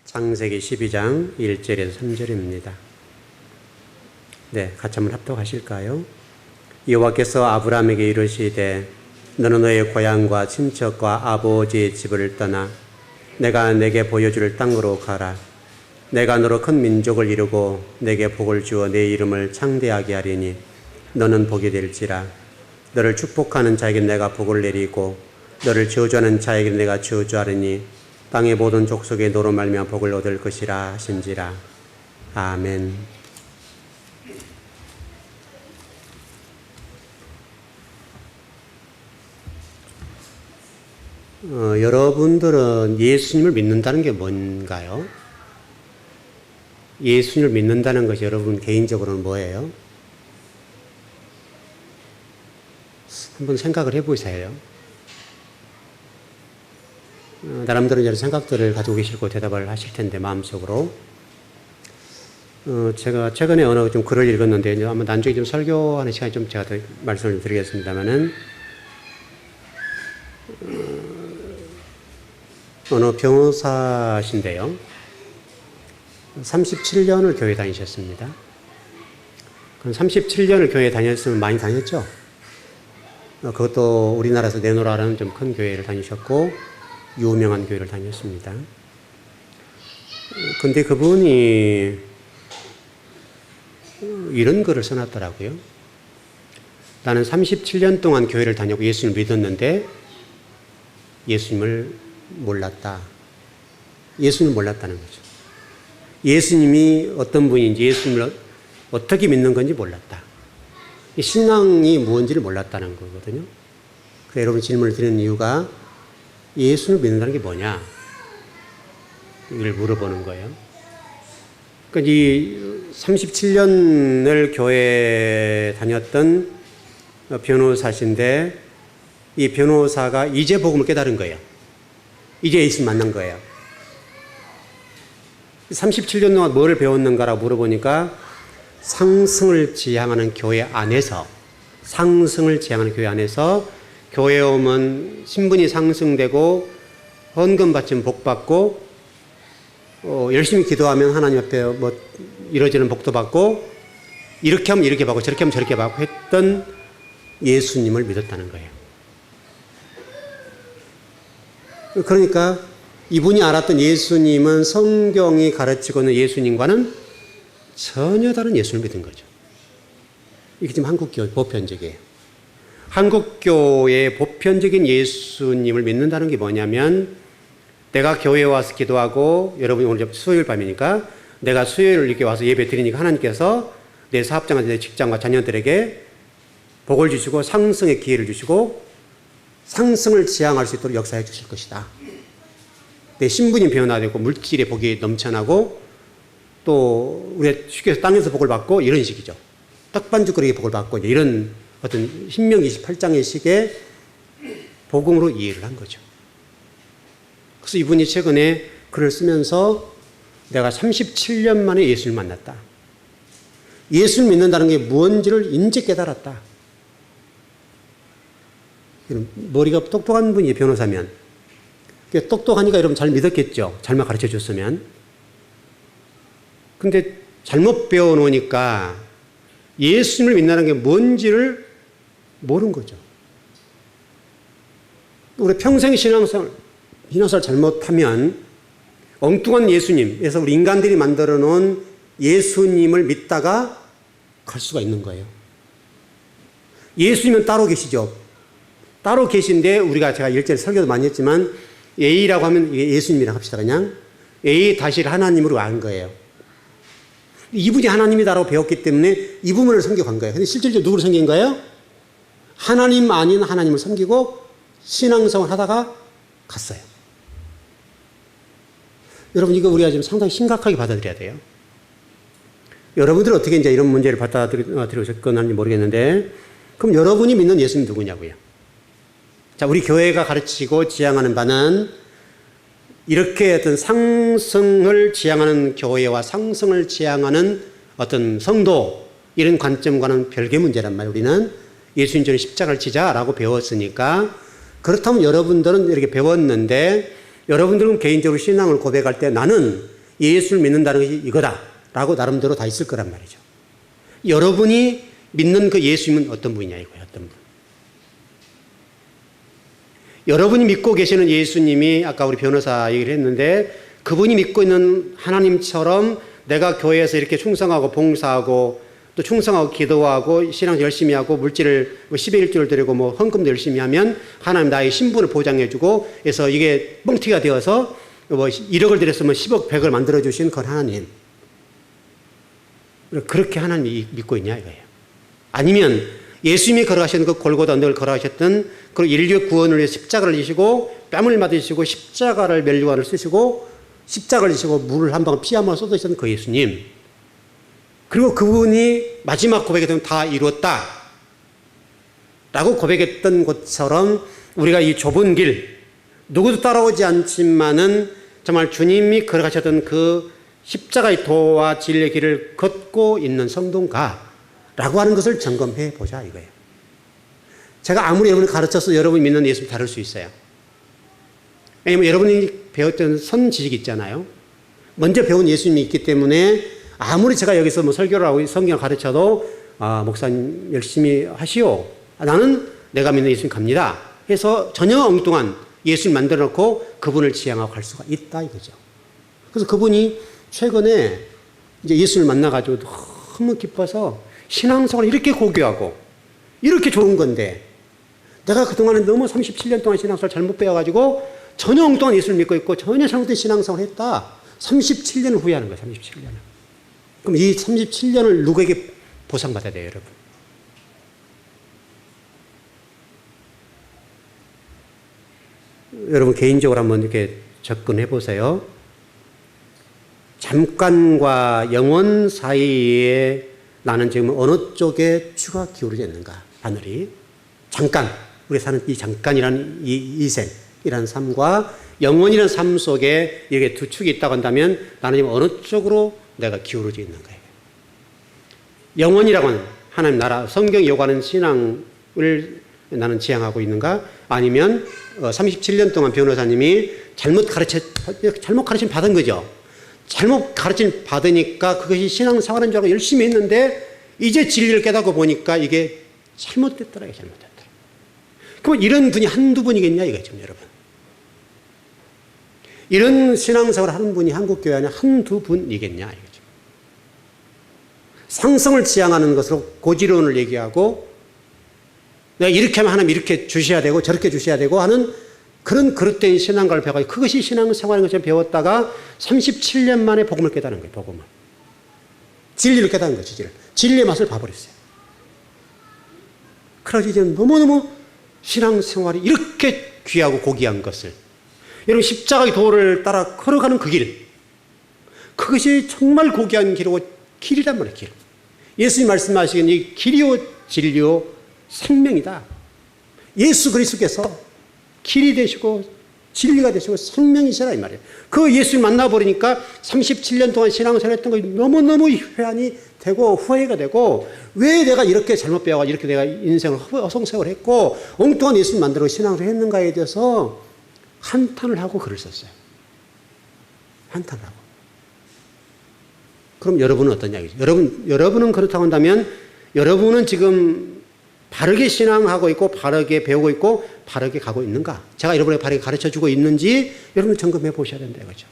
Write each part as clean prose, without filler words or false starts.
창세기 12장 1절에서 3절입니다. 네, 같이 한번 합독하실까요? 여호와께서 아브라함에게 이르시되 너는 너의 고향과 친척과 아버지의 집을 떠나 내가 내게 보여줄 땅으로 가라. 내가 너로 큰 민족을 이루고 내게 복을 주어 내 이름을 창대하게 하리니 너는 복이 될지라. 너를 축복하는 자에게 내가 복을 내리고 너를 저주하는 자에게 내가 저주하리니 땅의 모든 족속에 너로 말미암아 복을 얻을 것이라 하신지라. 아멘. 여러분들은 예수님을 믿는다는 게 뭔가요? 예수님을 믿는다는 것이 여러분 개인적으로는 뭐예요? 한번 생각을 해보세요. 나름대로 이런 생각들을 가지고 계실 거 대답을 하실 텐데 마음속으로. 제가 최근에 어느 좀 글을 읽었는데 아마 나중에 좀 설교하는 시간에 좀 제가 더 말씀을 드리겠습니다만은 어느 변호사신데요. 37년을 교회 다니셨습니다. 그럼 37년을 교회 다녔으면 많이 다녔죠? 그것도 우리나라에서 내노라라는 좀 큰 교회를 다니셨고 유명한 교회를 다녔습니다. 근데 그분이 이런 글을 써놨더라고요. 나는 37년 동안 교회를 다녔고 예수님을 믿었는데 예수님을 몰랐다. 예수님을 몰랐다는 거죠. 예수님이 어떤 분인지 예수님을 어떻게 믿는 건지 몰랐다. 신앙이 무엇인지를 몰랐다는 거거든요. 그래서 여러분 질문을 드리는 이유가 예수를 믿는다는 게 뭐냐? 이걸 물어보는 거예요. 그러니까 이 37년을 교회에 다녔던 변호사신데 이 변호사가 이제 복음을 깨달은 거예요. 이제 예수님 만난 거예요. 37년 동안 뭐를 배웠는가라고 물어보니까 상승을 지향하는 교회 안에서 교회에 오면 신분이 상승되고 헌금 받치면 복 받고 열심히 기도하면 하나님 앞에 뭐 이루어지는 복도 받고 이렇게 하면 이렇게 받고 저렇게 하면 저렇게 받고 했던 예수님을 믿었다는 거예요. 그러니까 이분이 알았던 예수님은 성경이 가르치고 있는 예수님과는 전혀 다른 예수를 믿은 거죠. 이게 지금 한국교회 보편적이에요. 한국교회의 보편적인 예수님을 믿는다는 게 뭐냐면 내가 교회에 와서 기도하고 여러분이 오늘 수요일 밤이니까 내가 수요일 이렇게 와서 예배 드리니까 하나님께서 내 사업장과 내 직장과 자녀들에게 복을 주시고 상승의 기회를 주시고 상승을 지향할 수 있도록 역사해 주실 것이다. 내 신분이 변화되고 물질의 복이 넘쳐나고 또 우리가 쉽게 해서 땅에서 복을 받고 이런 식이죠. 떡반죽거리의 복을 받고 이런 어떤 신명기 28장의 식의 복음으로 이해를 한 거죠. 그래서 이분이 최근에 글을 쓰면서 내가 37년 만에 예수를 만났다. 예수를 믿는다는 게 무엇인지를 인제 깨달았다. 머리가 똑똑한 분이 변호사면 똑똑하니까 여러분 잘 믿었겠죠. 잘못 가르쳐 줬으면. 근데 잘못 배워놓으니까 예수님을 믿는다는 게 뭔지를 모르는 거죠. 우리 평생 신앙생활 잘못하면 엉뚱한 예수님에서 우리 인간들이 만들어 놓은 예수님을 믿다가 갈 수가 있는 거예요. 예수님은 따로 계시죠. 따로 계신데 우리가 제가 일절에 설교도 많이 했지만 A라고 하면 예수님이라고 합시다. 그냥 A 다시를 하나님으로 안 거예요. 이분이 하나님이다라고 배웠기 때문에 이 부분을 섬겨간 거예요. 근데 실질적으로 누구를 섬긴 거예요? 하나님 아닌 하나님을 섬기고 신앙생활 하다가 갔어요. 여러분 이거 우리가 지금 상당히 심각하게 받아들여야 돼요. 여러분들은 어떻게 이제 이런 문제를 받아들이셨건지 모르겠는데 그럼 여러분이 믿는 예수님 누구냐고요? 자, 우리 교회가 가르치고 지향하는 바는 이렇게 어떤 상승을 지향하는 교회와 상승을 지향하는 어떤 성도 이런 관점과는 별개 문제란 말이에요. 우리는 예수님 전에 십자가를 지자라고 배웠으니까 그렇다면 여러분들은 이렇게 배웠는데 여러분들은 개인적으로 신앙을 고백할 때 나는 예수를 믿는다는 것이 이거다라고 나름대로 다 있을 거란 말이죠. 여러분이 믿는 그 예수님은 어떤 분이냐 이거예요. 어떤 분. 여러분이 믿고 계시는 예수님이 아까 우리 변호사 얘기를 했는데 그분이 믿고 있는 하나님처럼 내가 교회에서 이렇게 충성하고 봉사하고 또 충성하고 기도하고 신앙 열심히 하고 물질을 10의 1조를 드리고 뭐 헌금도 열심히 하면 하나님 나의 신분을 보장해주고 해서 이게 뻥튀기가 되어서 뭐 1억을 드렸으면 10억 100을 만들어주신 그 하나님. 그렇게 하나님이 믿고 있냐 이거예요. 아니면 예수님이 걸어가셨던 그 골고다 언덕을 걸어가셨던 그 인류의 구원을 위해 십자가를 지시고 뺨을 맞으시고 십자가를 면류관을 쓰시고 십자가를 지시고 물을 한 방울 피 한 방울 쏟으셨던 그 예수님. 그리고 그분이 마지막 고백에 되면 다 이루었다 라고 고백했던 것처럼 우리가 이 좁은 길 누구도 따라오지 않지만은 정말 주님이 걸어가셨던 그 십자가의 도와 진리의 길을 걷고 있는 성도인가라고 하는 것을 점검해 보자 이거예요. 제가 아무리 여러분을 가르쳐서 여러분이 믿는 예수님 다를 수 있어요. 왜냐하면 여러분이 배웠던 선지식이 있잖아요. 먼저 배운 예수님이 있기 때문에 아무리 제가 여기서 뭐 설교를 하고 성경을 가르쳐도 목사님 열심히 하시오. 나는 내가 믿는 예수님 갑니다. 해서 전혀 엉뚱한 예수님 만들어 놓고 그분을 지향하고 갈 수가 있다 이거죠. 그래서 그분이 최근에 이제 예수를 만나가지고 너무 기뻐서 신앙생활을 이렇게 고귀하고 이렇게 좋은 건데 내가 그동안에 너무 37년 동안 신앙생활을 잘못 배워가지고 전혀 엉뚱한 예수를 믿고 있고 전혀 잘못된 신앙생활을 했다. 37년을 후회하는 거예요. 37년을. 그럼 이 37년을 누구에게 보상받아야 돼요, 여러분? 여러분 개인적으로 한번 이렇게 접근해 보세요. 잠깐과 영원 사이에 나는 지금 어느 쪽에 추가 기울어져 있는가? 하늘이 잠깐, 우리 사는 이 잠깐이라는 이 이생이라는 삶과 영원이라는 삶 속에 이렇게 두 축이 있다고 한다면 나는 지금 어느 쪽으로 내가 기울어져 있는 거예요. 영원이라고 하는 하나님 나라, 성경이 요구하는 신앙을 나는 지향하고 있는가? 아니면 37년 동안 변호사님이 잘못 가르침 받은 거죠. 잘못 가르침 받으니까 그것이 신앙생활인 줄 알고 열심히 했는데 이제 진리를 깨닫고 보니까 이게 잘못됐더라. 그럼 이런 분이 한두 분이겠냐 이거죠, 여러분. 이런 신앙생활을 하는 분이 한국교회 안에 한두 분이겠냐 이거죠. 상성을 지향하는 것으로 고지론을 얘기하고 내가 이렇게 하면 하나님 이렇게 주셔야 되고 저렇게 주셔야 되고 하는 그런 그릇된 신앙과를 배워가지고 그것이 신앙생활인 것처럼 배웠다가 37년 만에 복음을 깨닫는 거예요. 복음을. 진리를 깨닫는 거죠. 진리의 맛을 봐버렸어요. 그래서 이제 너무너무 신앙생활이 이렇게 귀하고 고귀한 것을 여러분 십자가의 도를 따라 걸어가는 그 길, 그것이 정말 고귀한 길이란 말이에요. 길. 예수님 말씀하시기는 이 길이요 진리요 생명이다. 예수 그리스도께서 길이 되시고 진리가 되시고 생명이시라 이 말이에요. 그 예수님 만나버리니까 37년 동안 신앙생활 했던 거 너무너무 회한이 되고 후회가 되고 왜 내가 이렇게 잘못 배워가지고 이렇게 내가 인생을 허송세월 했고 엉뚱한 예수님 만들어 신앙을 했는가에 대해서 한탄을 하고 글을 썼어요. 한탄을 하고. 그럼 여러분은 어떠냐? 여러분은 그렇다고 한다면 여러분은 지금 바르게 신앙하고 있고 바르게 배우고 있고 바르게 가고 있는가? 제가 여러분에게 바르게 가르쳐주고 있는지 여러분 점검해 보셔야 된다 이거죠.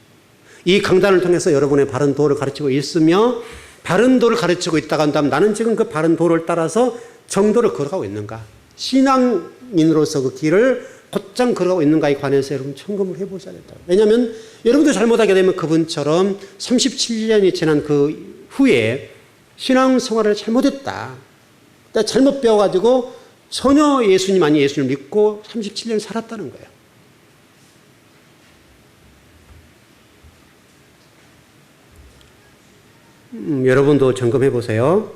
이 강단을 통해서 여러분의 바른 도를 가르치고 있으며 바른 도를 가르치고 있다고 한다면 나는 지금 그 바른 도를 따라서 정도를 걸어가고 있는가? 신앙인으로서 그 길을 곧장 걸어가고 있는가에 관해서 여러분 점검을 해보셔야 된다. 왜냐하면 여러분도 잘못하게 되면 그분처럼 37년이 지난 그 후에 신앙생활을 잘못했다. 잘못 배워가지고 전혀 예수님 아닌 예수를 믿고 37년 살았다는 거예요. 여러분도 점검해 보세요.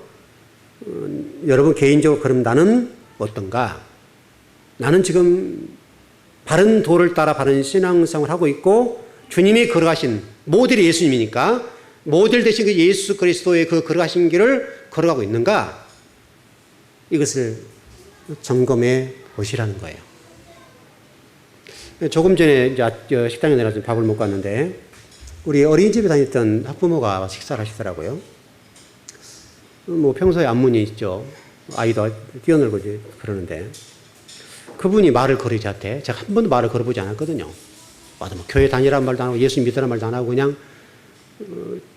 여러분 개인적으로 그럼 나는 어떤가? 나는 지금 바른 도를 따라 바른 신앙생활을 하고 있고 주님이 걸어가신 모델이 예수님이니까 모델 되신 그 예수 그리스도의 그 걸어가신 길을 걸어가고 있는가? 이것을 점검해 보시라는 거예요. 조금 전에 이제 식당에 내려서 밥을 먹고 왔는데 우리 어린이집에 다녔던 학부모가 식사를 하시더라고요. 뭐 평소에 안문이 있죠. 아이도 뛰어놀고 이제 그러는데 그분이 말을 걸으지 않대. 제가 한 번도 말을 걸어보지 않았거든요. 맞아, 뭐 교회 다니란 말도 안 하고 예수 믿으란 말도 안 하고 그냥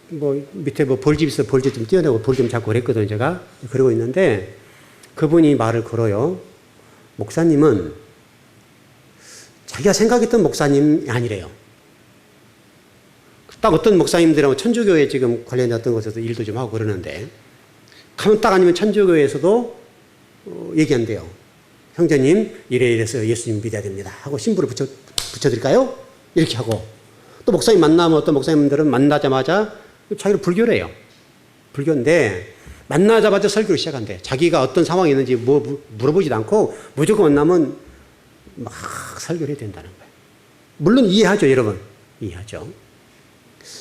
뭐 밑에 뭐 벌집 있어 벌집 좀 띄어내고 벌 좀 잡고 그랬거든요. 제가 그러고 있는데 그분이 말을 걸어요. 목사님은 자기가 생각했던 목사님이 아니래요. 딱 어떤 목사님들은 천주교에 지금 관련된 어떤 곳에서 일도 좀 하고 그러는데 가면 딱 아니면 천주교에서도 얘기한대요. 형제님 이래서 예수님 믿어야 됩니다 하고 신부를 붙여드릴까요? 이렇게 하고 또 목사님 만나면 어떤 목사님들은 만나자마자 자기를 불교래요. 불교인데 만나자마자 설교를 시작한대. 자기가 어떤 상황이 있는지 뭐 물어보지도 않고 무조건 만나면 막 설교를 해야 된다는 거예요. 물론 이해하죠, 여러분. 이해하죠.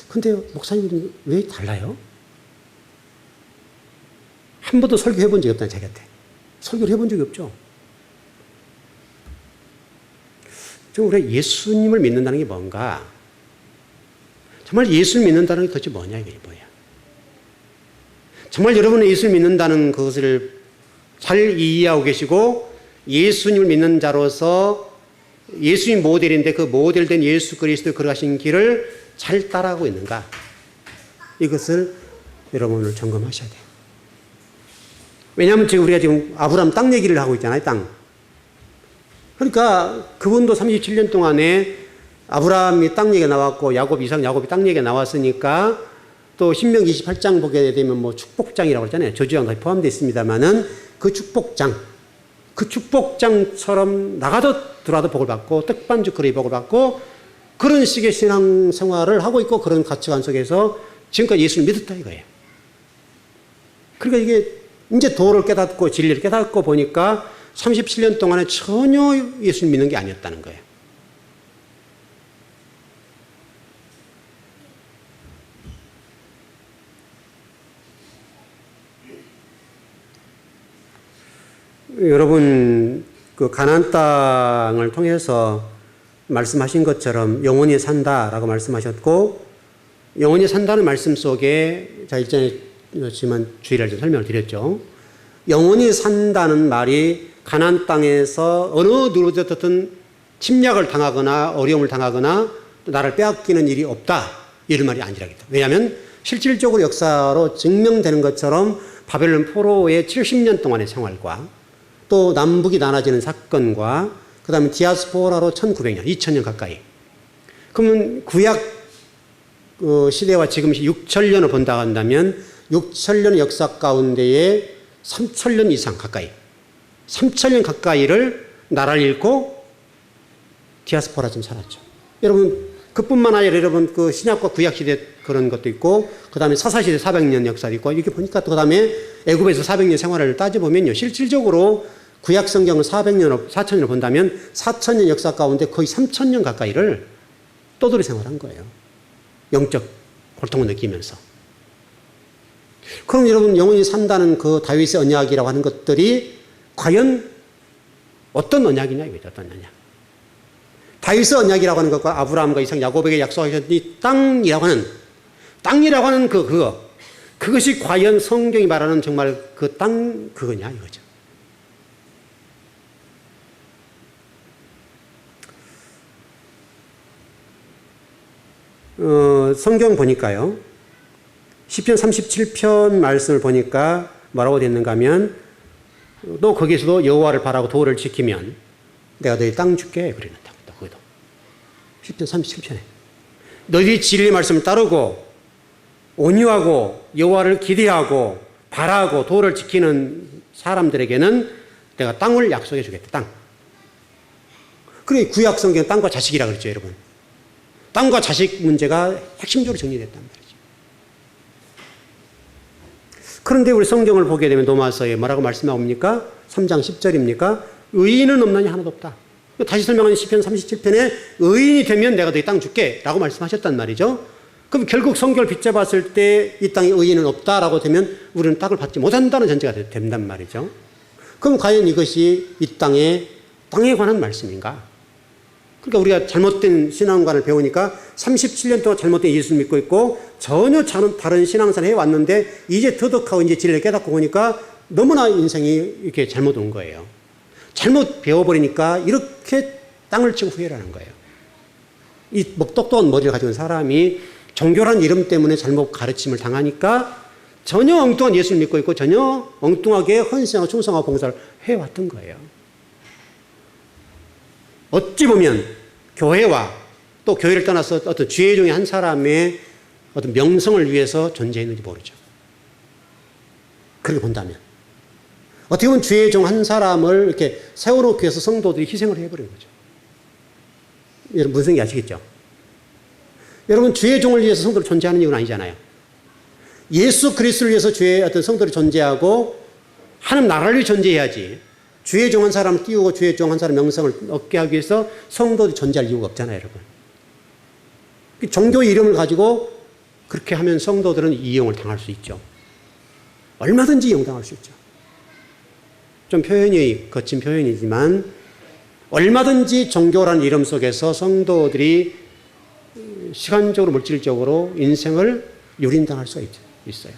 근데 목사님은 왜 달라요? 한 번도 설교해 본 적이 없다는 자기한테. 설교를 해본 적이 없죠. 지금 우리가 예수님을 믿는다는 게 뭔가? 정말 예수를 믿는다는 게 도대체 뭐냐, 이게 뭐야? 정말 여러분은 예수를 믿는다는 것을 잘 이해하고 계시고 예수님을 믿는 자로서 예수님 모델인데 그 모델된 예수 그리스도의 걸어가신 길을 잘 따라가고 있는가? 이것을 여러분 오늘 점검하셔야 돼요. 왜냐하면 지금 우리가 지금 아브라함 땅 얘기를 하고 있잖아요, 땅. 그러니까 그분도 37년 동안에 아브라함이 땅 얘기가 나왔고 야곱, 이삭, 야곱이 땅 얘기가 나왔으니까 또 신명기 28장 보게 되면 뭐 축복장이라고 했잖아요. 저주장까지 포함되어 있습니다만은 그 축복장처럼 나가도 들어와도 복을 받고 떡반죽 그릇이 복을 받고 그런 식의 신앙생활을 하고 있고 그런 가치관 속에서 지금까지 예수를 믿었다 이거예요. 그러니까 이게 이제 도를 깨닫고 진리를 깨닫고 보니까 37년 동안에 전혀 예수를 믿는 게 아니었다는 거예요. 여러분 그 가나안 땅을 통해서 말씀하신 것처럼 영원히 산다라고 말씀하셨고 영원히 산다는 말씀 속에 자 일전에지만 주의를 좀 설명을 드렸죠. 영원히 산다는 말이 가나안 땅에서 어느 누구든 침략을 당하거나 어려움을 당하거나 또 나를 빼앗기는 일이 없다 이런 말이 아니라겠다. 왜냐하면 실질적으로 역사로 증명되는 것처럼 바벨론 포로의 70년 동안의 생활과 또 남북이 나눠지는 사건과 그 다음에 디아스포라로 1900년, 2000년 가까이. 그러면 구약 시대와 지금 6천년을 본다 한다면 6천년의 역사 가운데에 3천년 이상 가까이 3천년 가까이를 나라를 잃고 디아스포라 좀 살았죠. 여러분 그뿐만 아니라 여러분 그 신약과 구약 시대 그런 것도 있고 그 다음에 사사시대 400년 역사도 있고 이렇게 보니까 또 그 다음에 애굽에서 400년 생활을 따져보면요. 실질적으로 구약 성경을 400년, 4천년을 본다면 4천년 역사 가운데 거의 3천년 가까이를 떠돌이 생활한 거예요. 영적 고통을 느끼면서. 그럼 여러분 영원히 산다는 그 다윗의 언약이라고 하는 것들이 과연 어떤 언약이냐 이거죠. 어떤 언약. 다윗의 언약이라고 하는 것과 아브라함과 이삭, 야곱에게 약속하셨던 이 땅이라고 하는 그것이 과연 성경이 말하는 정말 그 땅 그거냐 이거죠. 성경 보니까요. 시편 37편 말씀을 보니까 뭐라고 됐는가 하면 또 거기서도 여호와를 바라고 도를 지키면 내가 너희 땅 줄게 그랬는다. 거기도 시편 37편에 너희 진리의 말씀을 따르고 온유하고 여호와를 기대하고 바라고 도를 지키는 사람들에게는 내가 땅을 약속해 주겠다. 땅. 그래 구약 성경 땅과 자식이라 그랬죠, 여러분. 땅과 자식 문제가 핵심적으로 정리됐단 말이죠. 그런데 우리 성경을 보게 되면 로마서에 뭐라고 말씀하옵니까? 3장 10절입니까? 의인은 없나니 하나도 없다. 다시 설명하는 시편 37편에 의인이 되면 내가 너희 땅 줄게 라고 말씀하셨단 말이죠. 그럼 결국 성경을 빗잡았을 때 이 땅에 의인은 없다라고 되면 우리는 땅을 받지 못한다는 전제가 된단 말이죠. 그럼 과연 이것이 이 땅에 관한 말씀인가? 그러니까 우리가 잘못된 신앙관을 배우니까 37년 동안 잘못된 예수를 믿고 있고 전혀 다른 신앙생활을 해왔는데 이제 터득하고 이제 진리를 깨닫고 보니까 너무나 인생이 이렇게 잘못 온 거예요. 잘못 배워버리니까 이렇게 땅을 치고 후회를 하는 거예요. 이 똑똑한 머리를 가지고 있는 사람이 종교라는 이름 때문에 잘못 가르침을 당하니까 전혀 엉뚱한 예수를 믿고 있고 전혀 엉뚱하게 헌신하고 충성하고 봉사를 해왔던 거예요. 어찌 보면 교회와 또 교회를 떠나서 어떤 주의 종의 한 사람의 어떤 명성을 위해서 존재했는지 모르죠. 그렇게 본다면. 어떻게 보면 주의 종 한 사람을 이렇게 세워놓기 위해서 성도들이 희생을 해버린 거죠. 여러분 무슨 얘기 아시겠죠? 여러분 주의 종을 위해서 성도를 존재하는 이유는 아니잖아요. 예수 그리스도를 위해서 주의 어떤 성도를 존재하고 하나님 나라를 존재해야지. 주의 종 한 사람을 띄우고 주의 종 한 사람 명성을 얻게 하기 위해서 성도들이 존재할 이유가 없잖아요, 여러분. 종교의 이름을 가지고 그렇게 하면 성도들은 이용을 당할 수 있죠. 얼마든지 이용당할 수 있죠. 좀 표현이 거친 표현이지만 얼마든지 종교라는 이름 속에서 성도들이 시간적으로 물질적으로 인생을 유린당할 수가 있어요.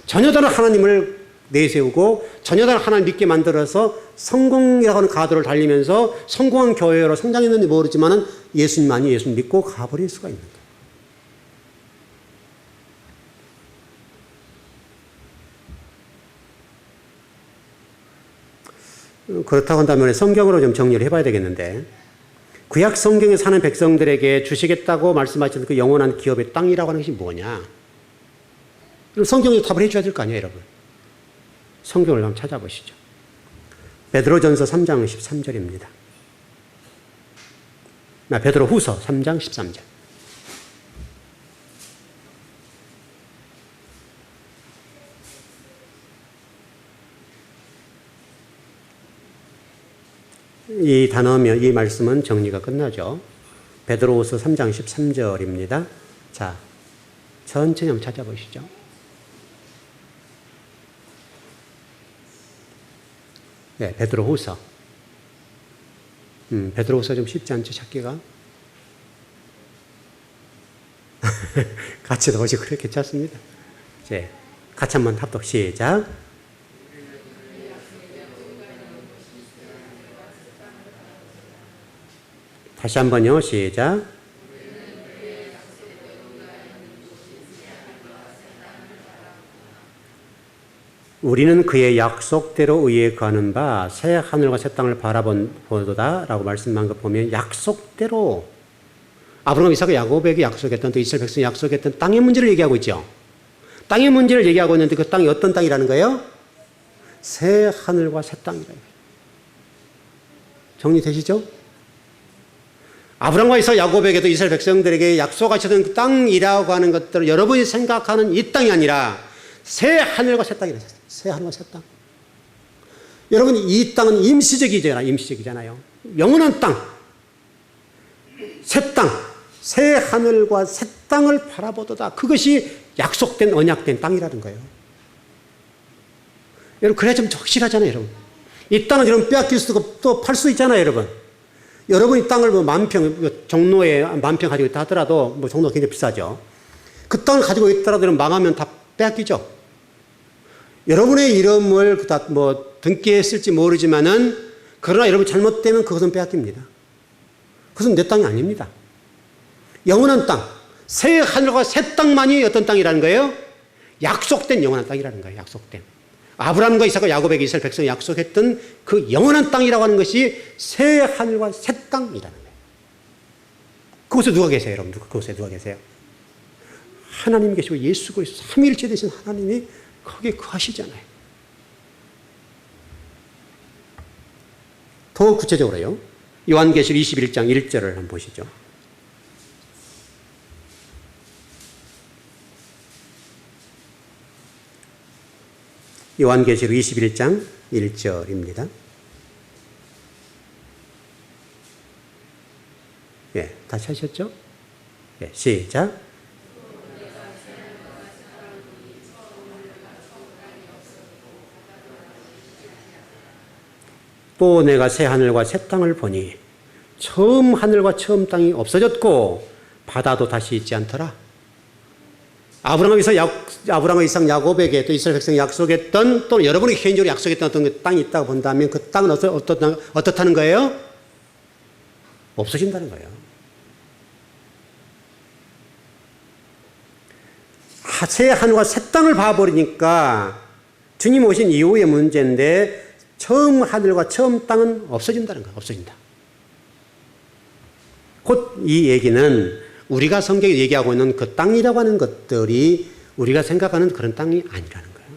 전혀 다른 하나님을 내세우고 전혀 다른 하나님 믿게 만들어서 성공이라고 하는 가도를 달리면서 성공한 교회로 성장했는지 모르지만 예수님만이 예수님 믿고 가버릴 수가 있는 거예요. 그렇다고 한다면 성경으로 좀 정리를 해봐야 되겠는데 구약 성경에 사는 백성들에게 주시겠다고 말씀하신 그 영원한 기업의 땅이라고 하는 것이 뭐냐? 그럼 성경이 답을 해줘야 될 거 아니에요, 여러분. 성경을 한번 찾아보시죠. 베드로전서 3장 13절입니다. 베드로후서 3장 13절. 이 단어면 이 말씀은 정리가 끝나죠. 베드로후서 3장 13절입니다. 자, 천천히 한번 찾아보시죠. 네, 베드로후서. 베드로후서 좀 쉽지 않죠, 찾기가? 같이 넣으시고 그렇게 찾습니다. 이제 같이 한번 합독 시작. 다시 한번요, 시작. 우리는 그의 약속대로 의에 거하는 바 새 하늘과 새 땅을 바라보도다 라고 말씀한 거 보면 약속대로 아브라함, 이삭, 야곱에게 약속했던 또 이스라엘 백성이 약속했던 땅의 문제를 얘기하고 있죠. 땅의 문제를 얘기하고 있는데 그 땅이 어떤 땅이라는 거예요? 새 하늘과 새 땅이라는 거예요. 정리되시죠? 아브라함과 이삭, 야곱에게도 이스라엘 백성들에게 약속하셨던 그 땅이라고 하는 것들을 여러분이 생각하는 이 땅이 아니라 새 하늘과 새 땅이라는 거예요. 새 하늘과 새 땅. 여러분, 이 땅은 임시적이잖아요. 영원한 땅, 새 땅, 새 하늘과 새 땅을 바라보도다. 그것이 약속된 언약된 땅이라는 거예요. 여러분, 그래야 좀 확실하잖아요, 여러분. 이 땅은 여러분 빼앗길 수도 없고 또 팔 수 있잖아요, 여러분. 여러분이 땅을 뭐 만평, 종로에 만평 가지고 있다 하더라도 뭐 종로가 굉장히 비싸죠. 그 땅을 가지고 있더라도 여러분 망하면 다 빼앗기죠. 여러분의 이름을 다 뭐 등기에 쓸지 모르지만은 그러나 여러분 잘못되면 그것은 빼앗깁니다. 그것은 내 땅이 아닙니다. 영원한 땅, 새 하늘과 새 땅만이 어떤 땅이라는 거예요? 약속된 영원한 땅이라는 거예요. 약속된. 아브라함과 이삭과 야곱에게 이스라엘 백성이 약속했던 그 영원한 땅이라고 하는 것이 새 하늘과 새 땅이라는 거예요. 그곳에 누가 계세요, 여러분? 그곳에 누가 계세요? 하나님 계시고 예수 그리스도 삼위일체 되신 하나님이 거기에 거하시잖아요. 더 구체적으로요. 요한계시록 21장 1절을 한번 보시죠. 요한계시록 21장 1절입니다. 예, 다시 하셨죠? 예, 시작. 또 내가 새 하늘과 새 땅을 보니 처음 하늘과 처음 땅이 없어졌고 바다도 다시 있지 않더라. 아브라함, 이삭, 야곱에게 또 이스라엘 백성이 약속했던 또 여러분이 개인적으로 약속했던 어떤 땅이 있다고 본다면 그 땅은 어떻다는 거예요? 없어진다는 거예요. 새 하늘과 새 땅을 봐버리니까 주님 오신 이후의 문제인데 처음 하늘과 처음 땅은 없어진다는 거예요. 없어진다. 곧 이 얘기는 우리가 성경에 얘기하고 있는 그 땅이라고 하는 것들이 우리가 생각하는 그런 땅이 아니라는 거예요.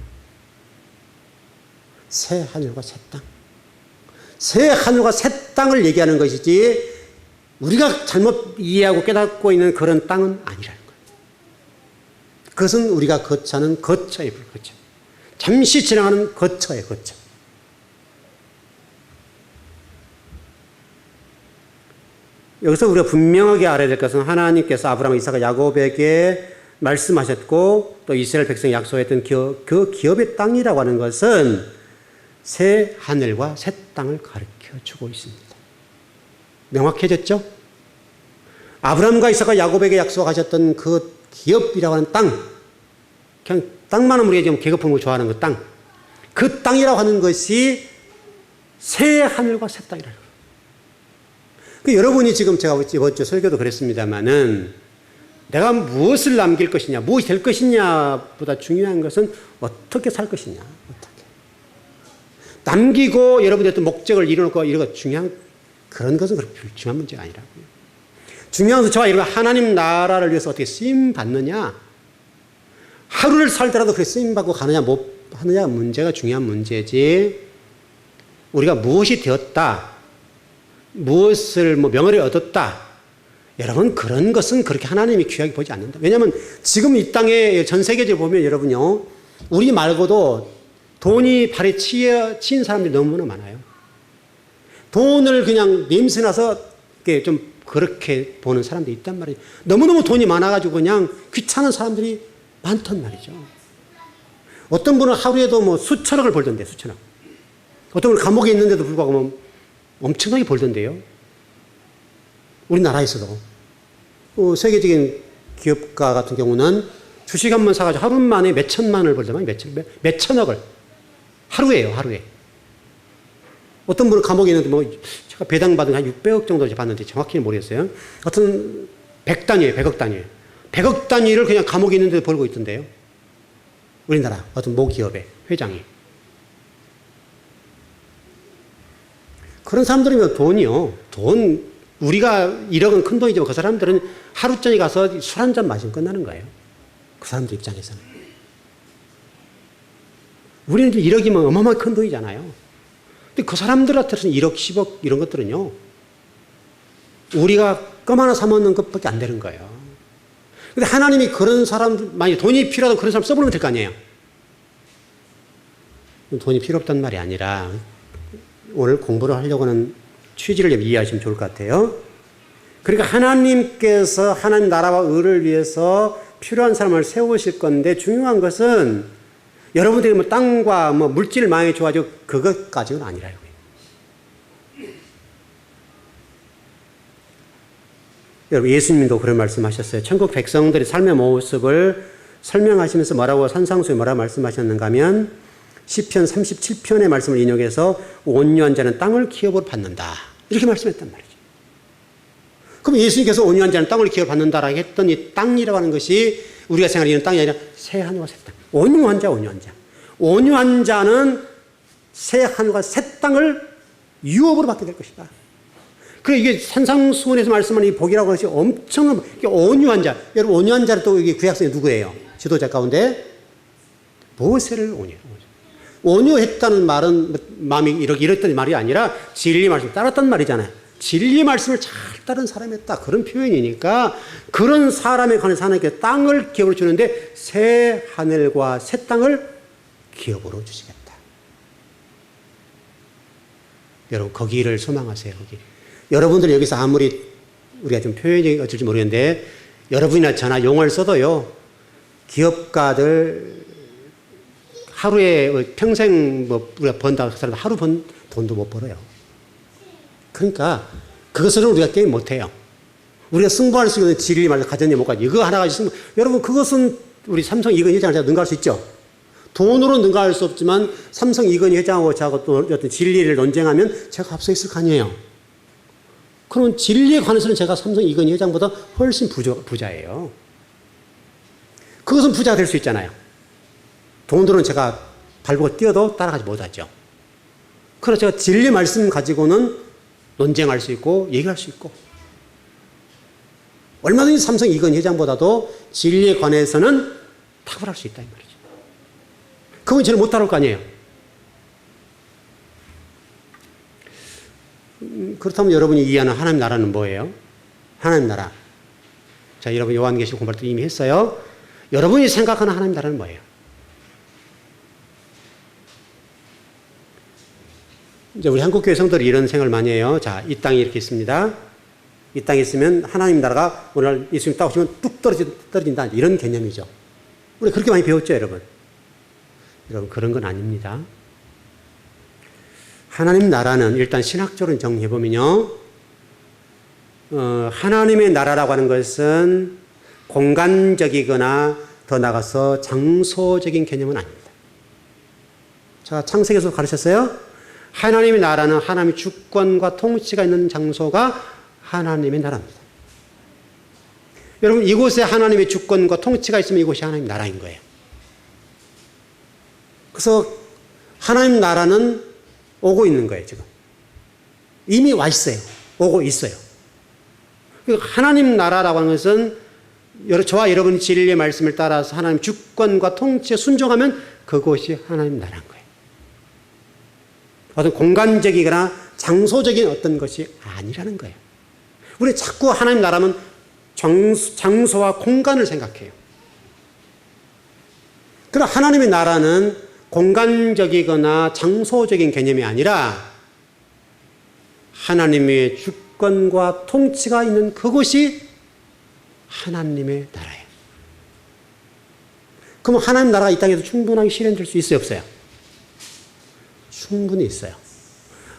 새 하늘과 새 땅. 새 하늘과 새 땅을 얘기하는 것이지 우리가 잘못 이해하고 깨닫고 있는 그런 땅은 아니라는 거예요. 그것은 우리가 거처하는 거처에 불거쳐. 잠시 지나가는 거처에 거처. 여기서 우리가 분명하게 알아야 될 것은 하나님께서 아브라함, 이삭, 야곱에게 말씀하셨고 또 이스라엘 백성이 약속했던 그 기업의 땅이라고 하는 것은 새 하늘과 새 땅을 가르쳐주고 있습니다. 명확해졌죠? 아브라함과 이삭과 야곱에게 약속하셨던 그 기업이라고 하는 땅, 그냥 땅만은 우리가 지금 계급품을 좋아하는 그 땅, 그 땅이라고 하는 것이 새 하늘과 새 땅이라는 거예요. 여러분이 지금 제가 이번 주 설교도 그랬습니다만은 내가 무엇을 남길 것이냐, 무엇이 될 것이냐보다 중요한 것은 어떻게 살 것이냐, 어떻게. 남기고 여러분의 어떤 목적을 이루고 이런 중요한 그런 것은 그렇게 중요한 문제가 아니라고요. 중요한 것은 저와 여러분 하나님 나라를 위해서 어떻게 쓰임 받느냐, 하루를 살더라도 그렇게 쓰임 받고 가느냐 못 하느냐 문제가 중요한 문제지. 우리가 무엇이 되었다, 무엇을 명예를 얻었다. 여러분 그런 것은 그렇게 하나님이 귀하게 보지 않는다. 왜냐하면 지금 이 땅에 전 세계적으로 보면 여러분요, 우리 말고도 돈이 발에 치인 사람들이 너무나 많아요. 돈을 그냥 냄새나서 좀 그렇게 보는 사람들이 있단 말이에요. 너무너무 돈이 많아가지고 그냥 귀찮은 사람들이 많단 말이죠. 어떤 분은 하루에도 뭐 수천억을 벌던데, 수천억. 어떤 분은 감옥에 있는데도 불구하고 뭐 엄청나게 벌던데요. 우리나라에서도. 세계적인 기업가 같은 경우는 주식 한 번 사가지고 하루 만에 몇 천만을 벌더만, 몇 천억을. 하루에요, 하루에. 어떤 분은 감옥에 있는데 제가 배당받은 한 600억 정도 받는데 정확히는 모르겠어요. 어떤 100단위예요, 100억 단위. 100억 단위를 그냥 감옥에 있는데 벌고 있던데요. 우리나라 어떤 모 기업의 회장이. 그런 사람들이면 돈이요. 우리가 1억은 큰 돈이지만 그 사람들은 하루 전에 가서 술 한 잔 마시면 끝나는 거예요. 그 사람들 입장에서는. 우리는 1억이면 어마어마하게 큰 돈이잖아요. 근데 그 사람들한테는 1억, 10억 이런 것들은요, 우리가 껌 하나 사먹는 것밖에 안 되는 거예요. 근데 하나님이 그런 사람, 만약 돈이 필요하다면 그런 사람 써버리면 될 거 아니에요. 돈이 필요 없단 말이 아니라 오늘 공부를 하려고 하는 취지를 이해하시면 좋을 것 같아요. 그러니까 하나님께서 하나님 나라와 의를 위해서 필요한 사람을 세우실 건데 중요한 것은 여러분들이 뭐 땅과 뭐 물질을 많이 좋아지고 그것까지는 아니라요. 여러분 예수님도 그런 말씀하셨어요. 천국 백성들이 삶의 모습을 설명하시면서 뭐라고 산상수에 뭐라고 말씀하셨는가 하면 시편 37편의 말씀을 인용해서 온유한 자는 땅을 기업으로 받는다. 이렇게 말씀했단 말이죠. 그럼 예수님께서 온유한 자는 땅을 기업으로 받는다라고 했던 이 땅이라고 하는 것이 우리가 생각하는 땅이 아니라 새 하늘과 새 땅. 온유한 자, 온유한 자. 온유한 자는 새 하늘과 새 땅을 유업으로 받게 될 것이다. 그래 이게 산상수훈에서 말씀하는 이 복이라고 하는 것이 엄청난 온유한 자. 여러분 온유한 자는 또 이게 구약성이 누구예요? 지도자 가운데 모세를 온유했다는 말은 마음이 이랬던 말이 아니라 진리 말씀을 따랐단 말이잖아요. 진리 말씀을 잘 따른 사람이었다. 그런 표현이니까 그런 사람에 관해서 하나님께서 땅을 기업으로 주는데 새 하늘과 새 땅을 기업으로 주시겠다. 여러분 거기를 소망하세요. 거기. 여러분들이 여기서 아무리 우리가 좀 표현이 어쩔지 모르겠는데 여러분이나 저나 용어를 써도요. 기업가들 하루에 평생 뭐 우리가 번다고 해서 하루 번 돈도 못 벌어요. 그러니까 그것을 우리가 게임 못해요. 우리가 승부할 수 있는 진리 말로 가전 예목까지 이거 하나 가지고 승부. 여러분 그것은 우리 삼성 이건희 회장을 제가 능가할 수 있죠. 돈으로 능가할 수 없지만 삼성 이건희 회장하고 저하고 또 어떤 진리를 논쟁하면 제가 앞서 있을 거 아니에요. 그러면 진리에 관해서는 제가 삼성 이건희 회장보다 훨씬 부자예요. 그것은 부자가 될 수 있잖아요. 돈으로는 제가 발보고 뛰어도 따라가지 못하죠. 그래서 제가 진리 말씀 가지고는 논쟁할 수 있고 얘기할 수 있고 얼마든지 삼성 이건희 회장보다도 진리에 관해서는 탁월할 수 있다 이 말이죠. 그건 저는 못 다룰 거 아니에요. 그렇다면 여러분이 이해하는 하나님 나라는 뭐예요? 하나님 나라. 자, 여러분 요한계시록 공부할 때 이미 했어요. 여러분이 생각하는 하나님 나라는 뭐예요? 이제 우리 한국교회 성도들이 이런 생각을 많이 해요. 자, 이 땅이 이렇게 있습니다. 이 땅에 있으면 하나님 나라가 오늘 예수님 딱 오시면 뚝 떨어진다. 이런 개념이죠. 우리 그렇게 많이 배웠죠, 여러분? 여러분, 그런 건 아닙니다. 하나님 나라는 일단 신학적으로 정리해보면요. 하나님의 나라라고 하는 것은 공간적이거나 더 나가서 장소적인 개념은 아닙니다. 자, 창세기에서 가르쳤어요. 하나님의 나라는 하나님의 주권과 통치가 있는 장소가 하나님의 나라입니다. 여러분 이곳에 하나님의 주권과 통치가 있으면 이곳이 하나님의 나라인 거예요. 그래서 하나님 나라는 오고 있는 거예요. 지금 이미 와 있어요. 오고 있어요. 하나님 나라라고 하는 것은 저와 여러분이 진리의 말씀을 따라서 하나님 주권과 통치에 순종하면 그곳이 하나님 나라인 거예요. 어떤 공간적이거나 장소적인 어떤 것이 아니라는 거예요. 우리 자꾸 하나님 나라면 장소와 공간을 생각해요. 그러나 하나님의 나라는 공간적이거나 장소적인 개념이 아니라 하나님의 주권과 통치가 있는 그곳이 하나님의 나라예요. 그럼 하나님 나라가 이 땅에서 충분하게 실현될 수 있어요, 없어요? 충분히 있어요.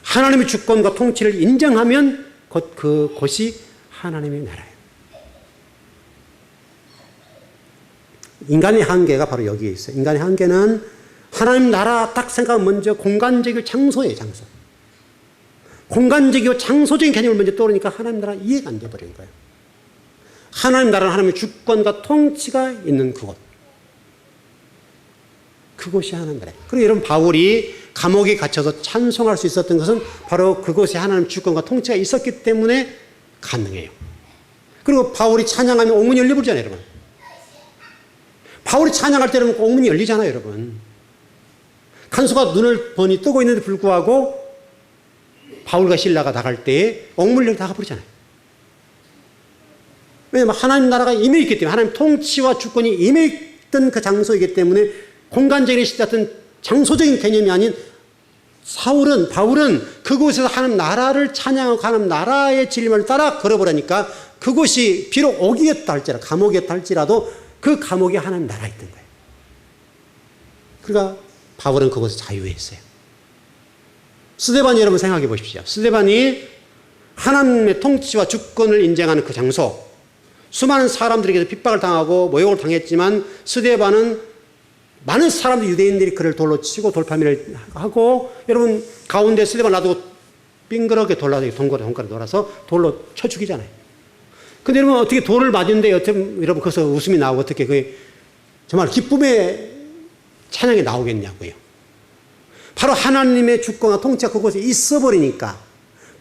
하나님의 주권과 통치를 인정하면 그곳이 하나님의 나라예요. 인간의 한계가 바로 여기에 있어요. 인간의 한계는 하나님 나라 딱 생각하면 먼저 공간적이고 장소예요, 장소. 공간적이고 장소적인 개념을 먼저 떠오르니까 하나님 나라 이해가 안 돼버리는 거예요. 하나님 나라는 하나님의 주권과 통치가 있는 그곳. 그곳이 하나님 나라예요. 그리고 여러분 바울이 감옥에 갇혀서 찬송할 수 있었던 것은 바로 그곳에 하나님 주권과 통치가 있었기 때문에 가능해요. 그리고 바울이 찬양하면 옥문이 열려버리잖아요, 여러분. 바울이 찬양할 때는 옥문이 열리잖아요, 여러분. 간수가 눈을 번이 뜨고 있는데 불구하고 바울과 실라가 나갈 때에 옥문이 나가버리잖아요. 왜냐하면 하나님 나라가 임해 있기 때문에 하나님 통치와 주권이 임해 있던 그 장소이기 때문에 공간적인 어떤 장소적인 개념이 아닌 바울은 그곳에서 하나님 나라를 찬양하고 하나님 나라의 진리를 따라 걸어보라니까 그곳이 비록 옥이었다 할지라도 감옥이었다 할지라도 그 감옥이 하나님 나라였던 거예요. 그러니까 바울은 그곳에 자유했어요. 스데반이 여러분 생각해 보십시오. 스데반이 하나님의 통치와 주권을 인정하는 그 장소, 수많은 사람들에게서 핍박을 당하고 모욕을 당했지만 스데반은 많은 사람들 유대인들이 그를 돌로 치고 돌파미를 하고 여러분 가운데 스데반 놔두고 빙그럽게 동거래 놀아서 돌로 쳐 죽이잖아요. 근데 여러분 어떻게 돌을 맞는데 여러분 거기서 웃음이 나오고 어떻게 그게 정말 기쁨의 찬양이 나오겠냐고요. 바로 하나님의 주권과 통치가 그곳에 있어버리니까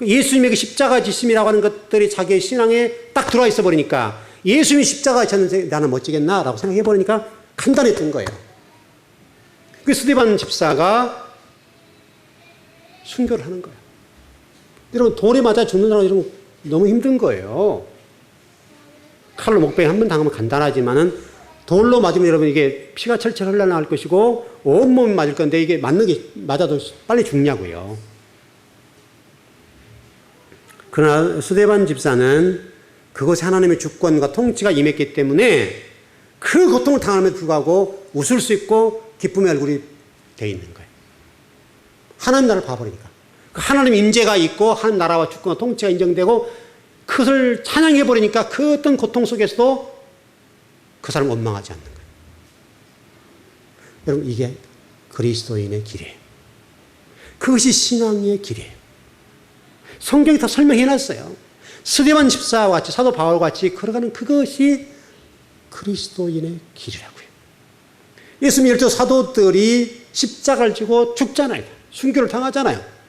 예수님의 그 십자가 지심이라고 하는 것들이 자기의 신앙에 딱 들어와 있어버리니까 예수님이 십자가 지셨는데 나는 멋지겠나? 라고 생각해버리니까 간단했던 거예요. 그 스데반 집사가 순교를 하는 거예요. 여러분 돌에 맞아 죽는 사람 여러분 너무 힘든 거예요. 칼로 목베개 한 번 당하면 간단하지만은 돌로 맞으면 여러분 이게 피가 철철 흘러나갈 것이고 온몸이 맞을 건데 이게 맞는 게 맞아도 빨리 죽냐고요. 그러나 스데반 집사는 그곳에 하나님의 주권과 통치가 임했기 때문에 그 고통을 당함에도 불구하고 웃을 수 있고 기쁨의 얼굴이 되어 있는 거예요. 하나님 나라를 봐버리니까. 하나님 임재가 있고 하나님 나라와 주권과 통치가 인정되고 그것을 찬양해 버리니까 그 어떤 고통 속에서도 그 사람을 원망하지 않는 거예요. 여러분 이게 그리스도인의 길이에요. 그것이 신앙의 길이에요. 성경이 다 설명해 놨어요. 스데반 집사와 같이 사도 바울과 같이 걸어가는 그것이 그리스도인의 길이라고요. 예수님 12 사도들이 십자가를 지고 죽잖아요. 순교를 당하잖아요.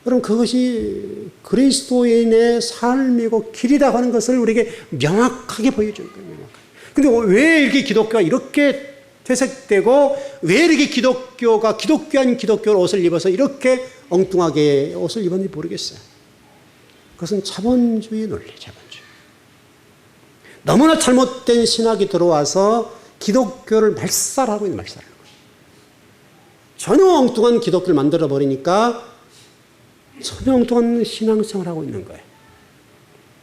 여러분 그것이 그리스도인의 삶이고 길이라고 하는 것을 우리에게 명확하게 보여주는 거예요. 그런데 왜 이렇게 기독교가 이렇게 퇴색되고 왜 이렇게 기독교한 기독교 옷을 입어서 이렇게 엉뚱하게 옷을 입었는지 모르겠어요. 그것은 자본주의 논리, 자본주의. 너무나 잘못된 신학이 들어와서 기독교를 말살하고 있는 말살을. 전혀 엉뚱한 기독교를 만들어버리니까 전혀 엉뚱한 신앙생활을 하고 있는 거예요.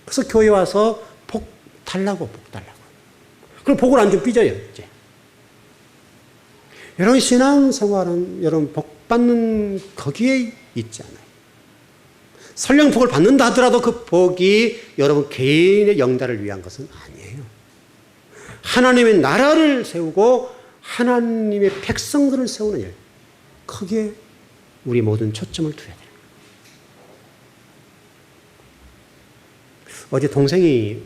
그래서 교회 와서 복 달라고. 그럼 복을 안 주면 삐져요, 이제. 여러분, 신앙생활은 여러분 복 받는 거기에 있지 않아요. 설령 복을 받는다 하더라도 그 복이 여러분 개인의 영달을 위한 것은 아니에요. 하나님의 나라를 세우고 하나님의 백성들을 세우는 일. 거기에 우리 모든 초점을 둬야 돼요. 어제 동생이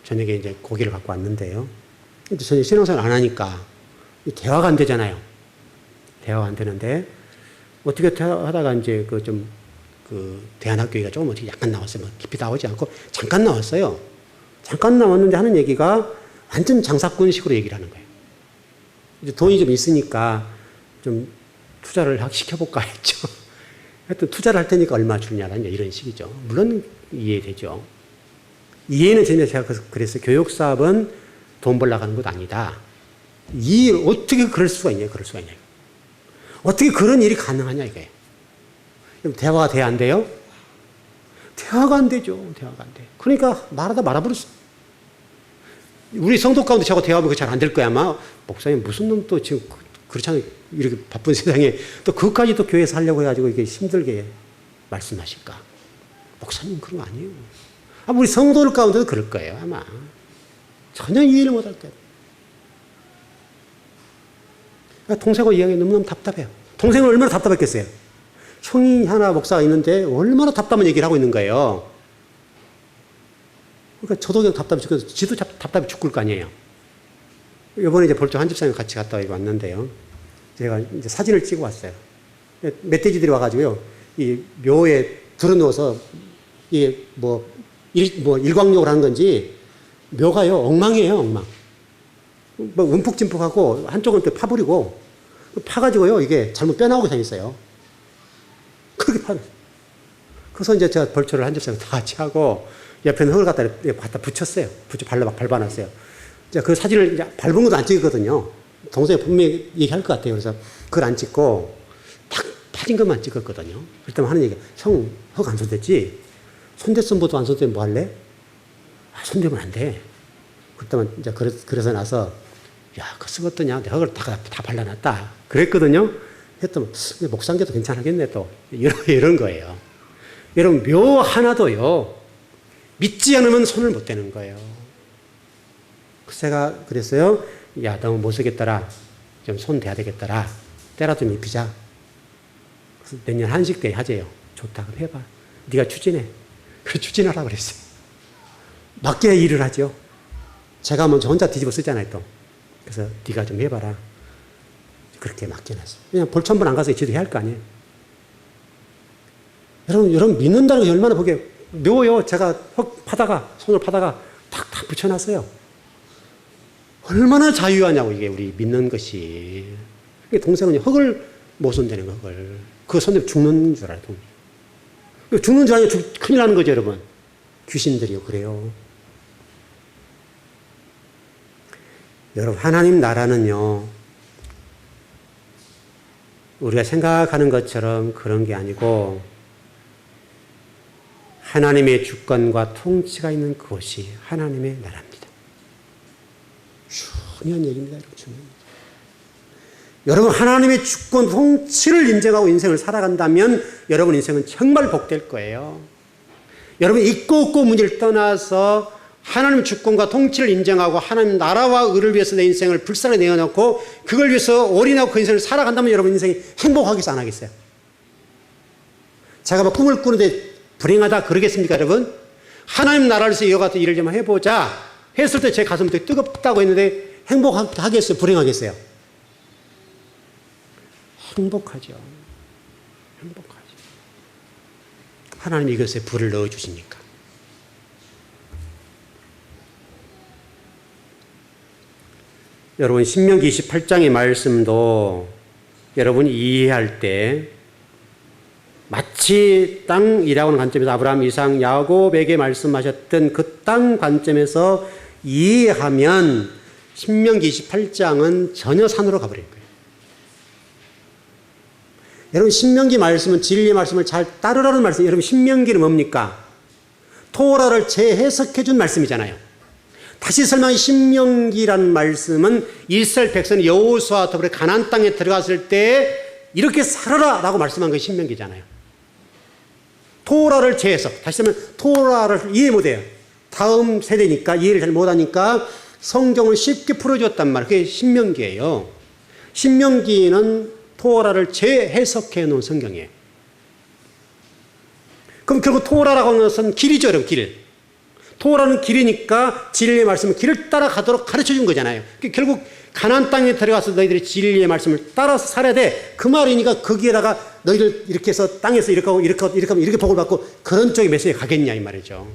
저녁에 이제 고기를 갖고 왔는데요. 근데 저녁에 신앙생활 안 하니까 대화가 안 되잖아요. 대화가 안 되는데 어떻게 하다가 이제 그 대안학교가 조금 어떻게 약간 나왔어요. 뭐 깊이 나오지 않고 잠깐 나왔어요. 잠깐 나왔는데 하는 얘기가 완전 장사꾼식으로 얘기를 하는 거예요. 이제 돈이 좀 있으니까 좀 투자를 시켜볼까 했죠. 하여튼 투자를 할 테니까 얼마 주냐라는 이런 식이죠. 물론 이해되죠. 이해는 제가 그래서 교육사업은 돈 벌려고 하는 것 아니다. 어떻게 그럴 수가 있냐. 어떻게 그런 일이 가능하냐 이거예요. 그럼 대화가 돼야 안 돼요? 대화가 안 되죠. 대화가 안 돼. 그러니까 말아버렸어. 우리 성도 가운데 저하고 대화하면 잘 안 될 거야 아마. 목사님 무슨 놈 또 지금 그렇잖아요. 이렇게 바쁜 세상에 또 그것까지 또 교회에서 하려고 해가지고 이게 힘들게 말씀하실까. 목사님 그런 거 아니에요. 아마 우리 성도들 가운데도 그럴 거예요 아마. 전혀 이해를 못할 거예요. 동생하고 이야기가 너무너무 답답해요. 동생은 얼마나 답답했겠어요. 형이 하나 목사가 있는데 얼마나 답답한 얘기를 하고 있는 거예요. 그러니까 저도 그냥 답답해 죽겠어요. 지도 답답해 죽을 거 아니에요. 이번에 이제 벌써 한 집사님 같이 갔다 왔는데요. 제가 이제 사진을 찍어 왔어요. 멧돼지들이 와가지고요. 이 묘에 들어누워서 이게 일광욕을 하는 건지 묘가요, 엉망이에요, 엉망. 움푹짐푹하고 한쪽은 또 파버리고 파가지고요, 이게 잘못 빼나오게 생겼어요. 그렇게 파는. 그래서 이제 제가 벌초를 한 집사님 다 같이 하고 옆에는 흙을 갖다 붙였어요. 막 밟아놨어요. 제가 그 사진을 이제 밟은 것도 안 찍었거든요. 동생이 분명히 얘기할 것 같아요. 그래서 그걸 안 찍고 딱 파진 것만 찍었거든요. 그랬더니 하는 얘기가, 형, 흙 안 손댔지? 손댔으면부터 안 손대면 뭐 할래? 손대면 안 돼. 그때만 이제 그래서 나서, 야, 그거 쓰겄더냐? 내가 흙을 다 발라놨다. 그랬거든요. 했더니, 목상계도 괜찮겠네, 또. 이런 거예요. 여러분, 묘 하나도요, 믿지 않으면 손을 못 대는 거예요. 제가 그랬어요. 야, 너무 못 쓰겠더라. 좀 손 대야 되겠더라. 때라 좀 입히자. 그래서 내년 한식 때 하재요. 좋다. 그럼 해봐. 네가 추진해. 그래, 추진하라고 그랬어요. 맞게 일을 하죠. 제가 먼저 혼자 뒤집어 쓰잖아요, 또. 그래서 네가 좀 해봐라. 그렇게 맡겨놨어요. 그냥 볼천번 안 가서 지도 해야 할 거 아니에요. 여러분 믿는다는 게 얼마나 보게 묘요. 제가 손을 파다가 탁탁 붙여놨어요. 얼마나 자유하냐고, 이게 우리 믿는 것이. 동생은 흙을 못 손대는 거, 흙을. 그거 손대면 죽는 줄 알아요. 죽는 줄 알면 큰일 나는 거죠, 여러분. 귀신들이요, 그래요. 여러분, 하나님 나라는요, 우리가 생각하는 것처럼 그런 게 아니고, 하나님의 주권과 통치가 있는 그것이 하나님의 나라입니다. 중요한 얘기입니다, 여러분. 중요한 얘기. 여러분 하나님의 주권 통치를 인정하고 인생을 살아간다면 여러분 인생은 정말 복될 거예요. 여러분 있고 없고 문제를 떠나서 하나님 주권과 통치를 인정하고 하나님 나라와 의를 위해서 내 인생을 불사르게 내어놓고 그걸 위해서 올인하고 그 인생을 살아간다면 여러분 인생이 행복하겠어 안 하겠어요? 제가 막 꿈을 꾸는데 불행하다 그러겠습니까 여러분? 하나님 나라를 위해서 이와 같은 일을 좀 해보자 했을 때 제 가슴이 되게 뜨겁다고 했는데 행복하겠어요? 불행하겠어요? 행복하죠. 행복하죠. 하나님이 이것에 불을 넣어주시니까. 여러분 신명기 28장의 말씀도 여러분이 이해할 때 마치 땅이라고 하는 관점에서 아브라함, 이삭, 야곱에게 말씀하셨던 그 땅 관점에서 이해하면 신명기 28장은 전혀 산으로 가버릴 거예요. 여러분 신명기 말씀은 진리의 말씀을 잘 따르라는 말씀. 여러분 신명기는 뭡니까? 토라를 재해석해 준 말씀이잖아요. 다시 설명해 신명기라는 말씀은 이스라엘 백성이 여호수아와 더불어 가나안 땅에 들어갔을 때 이렇게 살아라 라고 말씀한 것이 신명기잖아요. 토라를 재해석. 다시 설명 토라를 이해 못해요. 다음 세대니까 이해를 잘 못하니까 성경을 쉽게 풀어줬단 말이에요. 그게 신명기예요. 신명기는 토라를 재해석해 놓은 성경이에요. 그럼 결국 토라라고 하는 것은 길이죠, 여러분, 길. 토라는 길이니까 진리의 말씀을 길을 따라가도록 가르쳐 준 거잖아요. 결국 가나안 땅에 들어가서 너희들이 진리의 말씀을 따라서 살아야 돼. 그 말이니까 거기에다가 너희들 이렇게 해서 땅에서 이렇게 하고 이렇게 하면 이렇게 복을 받고 그런 쪽에 메시지에 가겠냐 이 말이죠.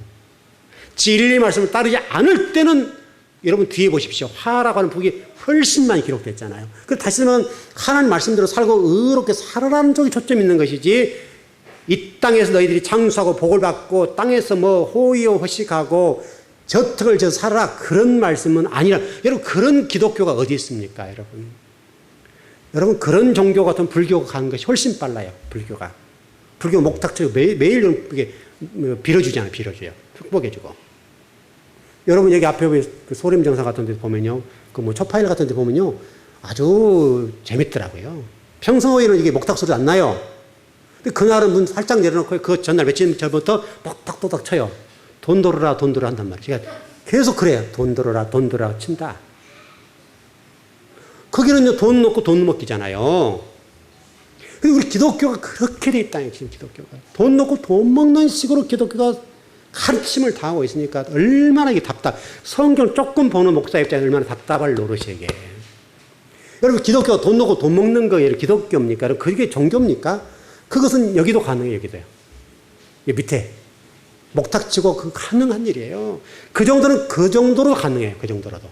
진리의 말씀을 따르지 않을 때는 여러분 뒤에 보십시오. 화라고 하는 복이 훨씬 많이 기록됐잖아요. 그래서 다시 말하면 하나님 말씀대로 살고 의롭게 살아라는 쪽에 초점이 있는 것이지 이 땅에서 너희들이 장수하고 복을 받고 땅에서 뭐 호의호 허식하고 저택을 져 살아라 그런 말씀은 아니라. 여러분 그런 기독교가 어디 있습니까 여러분? 여러분 그런 종교 같은 불교가 가는 것이 훨씬 빨라요. 불교가. 불교 목탁처럼 매일 이렇게 빌어주잖아요. 빌어줘요. 축복해주고. 여러분 여기 앞에 그 소림 정사 같은 데 보면요. 그 뭐 초파일 같은 데 보면요. 아주 재밌더라고요. 평소에는 이게 목탁 소리 안 나요. 근데 그날은 문 살짝 내려놓고 그 전날 며칠 전부터 똑딱똑딱 쳐요. 돈 돌아라 돈 돌아라 한단 말이에요. 제가 계속 그래요. 돈 돌아라 돈 돌아라 친다. 거기는요 돈 놓고 돈 먹기잖아요. 근데 우리 기독교가 그렇게 돼 있다니요. 지금 기독교가. 돈 놓고 돈 먹는 식으로 기독교가 가르침을 당하고 있으니까 얼마나 이게 성경 조금 보는 목사 입장에 얼마나 답답할 노릇이에요, 이게. 여러분, 기독교가 돈 놓고 돈 먹는 거예요. 기독교입니까? 여러분, 그게 종교입니까? 그것은 여기도 가능해요, 여기도요. 여기 밑에. 목탁치고 그 가능한 일이에요. 그 정도는 그 정도로 가능해요, 그 정도라도.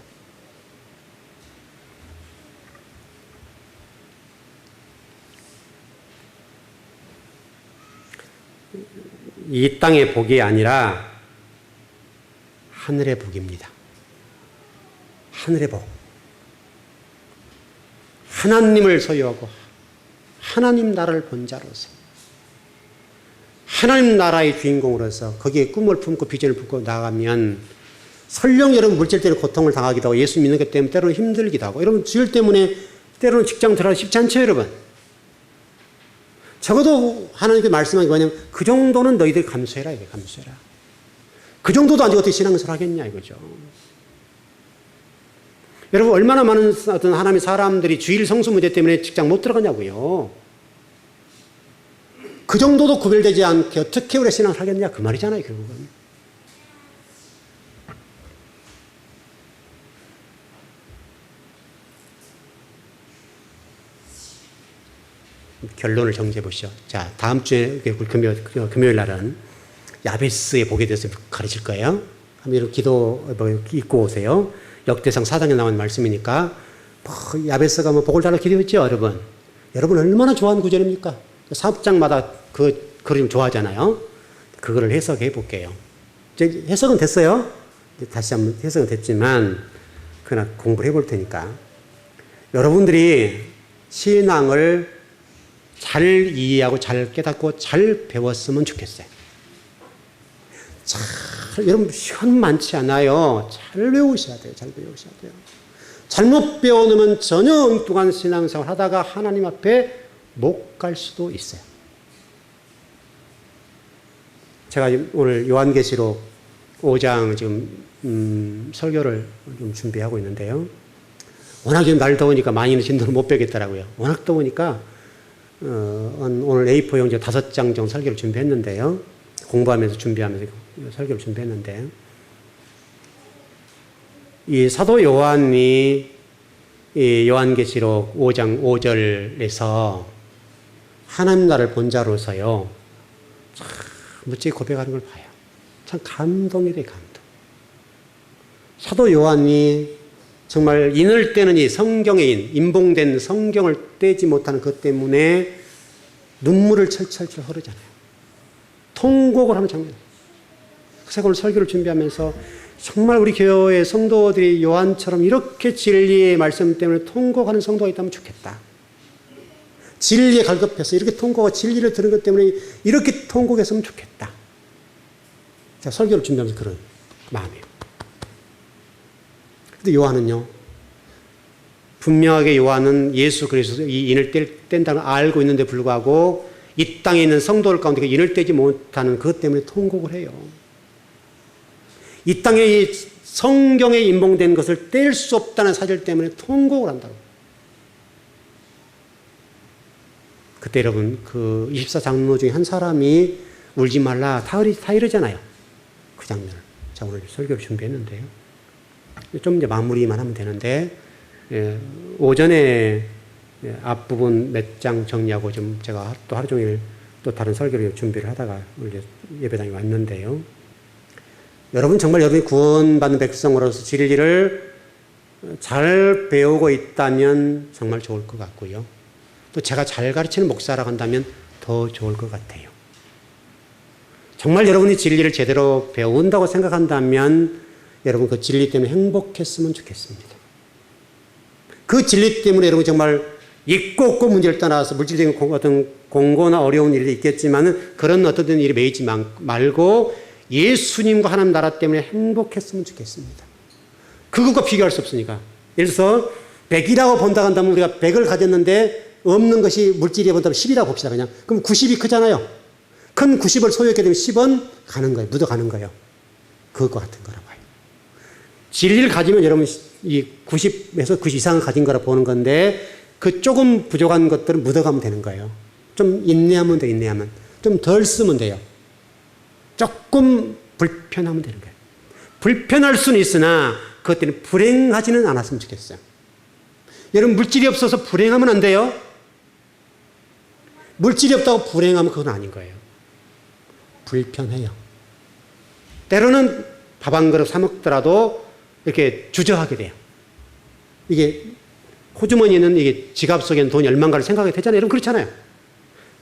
이 땅의 복이 아니라 하늘의 복입니다. 하늘의 복. 하나님을 소유하고 하나님 나라를 본 자로서 하나님 나라의 주인공으로서 거기에 꿈을 품고 비전을 품고 나가면 설령 여러분 물질 때문에 고통을 당하기도 하고 예수 믿는 것 때문에 때로는 힘들기도 하고 여러분 주일 때문에 때로는 직장 들어가기 쉽지 않죠 여러분. 적어도 하나님께 말씀한 게 뭐냐면 그 정도는 너희들이 감수해라 이게 감수해라. 그 정도도 안 되고 어떻게 신앙생활 하겠냐 이거죠. 여러분 얼마나 많은 어떤 하나님의 사람들이 주일 성수 문제 때문에 직장 못 들어가냐고요. 그 정도도 구별되지 않게 어떻게 우리가 신앙을 하겠냐 그 말이잖아요 결국은. 결론을 정리해 보시죠. 자, 다음 주에 금요일 날은 야베스의 복에 대해서 가르칠 거예요. 한번 이렇게 기도 읽고 오세요. 역대상 4장에 나온 말씀이니까 야베스가 뭐 복을 달라 기도했죠, 여러분. 여러분 얼마나 좋아하는 구절입니까? 4장마다 그 그림 좋아하잖아요. 그거를 해석해 볼게요. 이제 해석은 됐어요. 다시 한번 해석은 됐지만 그러나 공부를 해볼 테니까 여러분들이 신앙을 잘 이해하고 잘 깨닫고 잘 배웠으면 좋겠어요. 여러분 시간 많지 않아요. 잘 배우셔야 돼요. 잘 배우셔야 돼요. 잘못 배워놓으면 전혀 엉뚱한 신앙생활 하다가 하나님 앞에 못 갈 수도 있어요. 제가 오늘 요한계시록 5장 지금 설교를 좀 준비하고 있는데요. 워낙 지금 날 더우니까 많이는 진도를 못 배우겠더라고요. 워낙 더우니까 오늘 A4 용지 5장 정도 설교를 준비했는데요. 공부하면서 준비하면서 설교를 준비했는데 이 사도 요한이 이 요한계시록 5장 5절에서 하나님 나라를 본 자로서요. 참 멋지게 고백하는 걸 봐요. 참 감동이 돼, 감동. 사도 요한이 정말 인을 떼는 이 성경의 인봉된 성경을 떼지 못하는 것 때문에 눈물을 철철철 흐르잖아요. 통곡을 하는 장면. 그래서 오늘 설교를 준비하면서 정말 우리 교회 성도들이 요한처럼 이렇게 진리의 말씀 때문에 통곡하는 성도가 있다면 좋겠다. 진리에 갈급해서 이렇게 통곡하고 진리를 들은 것 때문에 이렇게 통곡했으면 좋겠다. 제가 설교를 준비하면서 그런 마음이에요. 근데 요한은요, 분명하게 요한은 예수 그리스도 이 인을 뗀다는 걸 알고 있는데 불구하고 이 땅에 있는 성도들 가운데 인을 떼지 못하는 그것 때문에 통곡을 해요. 이 땅에 이 성경에 인봉된 것을 뗄 수 없다는 사실 때문에 통곡을 한다고. 그때 여러분 그 24장로 중에 한 사람이 울지 말라 다 이러잖아요. 그 장면을. 자, 오늘 설교를 준비했는데요. 좀 이제 마무리만 하면 되는데, 오전에 앞부분 몇 장 정리하고 좀 제가 또 하루 종일 또 다른 설교를 준비를 하다가 예배당에 왔는데요. 여러분 정말 여러분이 구원받는 백성으로서 진리를 잘 배우고 있다면 정말 좋을 것 같고요. 또 제가 잘 가르치는 목사라고 한다면 더 좋을 것 같아요. 정말 여러분이 진리를 제대로 배운다고 생각한다면 여러분 그 진리 때문에 행복했으면 좋겠습니다. 그 진리 때문에 여러분 정말 있고 없고 문제를 떠나서 물질적인 어떤 공고나 어려운 일이 있겠지만 그런 어떤 일이 매이지 말고 예수님과 하나님 나라 때문에 행복했으면 좋겠습니다. 그것과 비교할 수 없으니까. 예를 들어서 100이라고 본다고 한다면 우리가 100을 가졌는데 없는 것이 물질이 본다면 10이라고 봅시다. 그냥. 그럼 90이 크잖아요. 큰 90을 소유했게 되면 10은 가는 거예요. 묻어가는 거예요. 그것과 같은 거라 봐요. 진리를 가지면 여러분 이 90에서 90 이상을 가진 거라 보는 건데 그 조금 부족한 것들은 묻어가면 되는 거예요. 좀 인내하면 돼, 인내하면. 좀 덜 쓰면 돼요. 조금 불편하면 되는 거예요. 불편할 수는 있으나 그것 때문에 불행하지는 않았으면 좋겠어요. 여러분 물질이 없어서 불행하면 안 돼요. 물질이 없다고 불행하면 그건 아닌 거예요. 불편해요. 때로는 밥 한 그릇 사 먹더라도 이렇게 주저하게 돼요. 이게 호주머니는 이게 지갑 속에는 돈이 얼마인가를 생각하게 되잖아요. 여러분 그렇잖아요.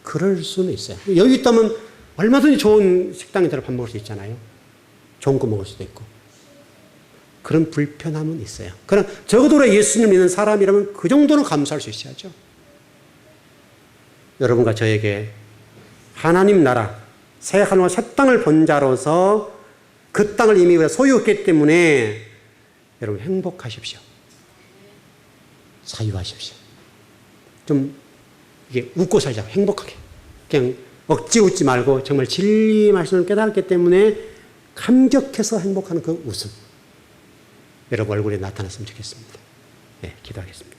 그럴 수는 있어요. 여유 있다면 얼마든지 좋은 식당에 들어 밥 먹을 수 있잖아요. 좋은 거 먹을 수도 있고. 그런 불편함은 있어요. 그러나 적어도 예수님을 믿는 사람이라면 그 정도는 감수할 수 있어야죠. 여러분과 저에게 하나님 나라, 새 하늘과 새 땅을 본 자로서 그 땅을 이미 우리가 소유했기 때문에 여러분 행복하십시오. 자유하십시오. 좀 이게 웃고 살자고 행복하게. 그냥 억지 웃지 말고 정말 진리의 말씀을 깨달았기 때문에 감격해서 행복하는 그 웃음. 여러분 얼굴에 나타났으면 좋겠습니다. 네, 기도하겠습니다.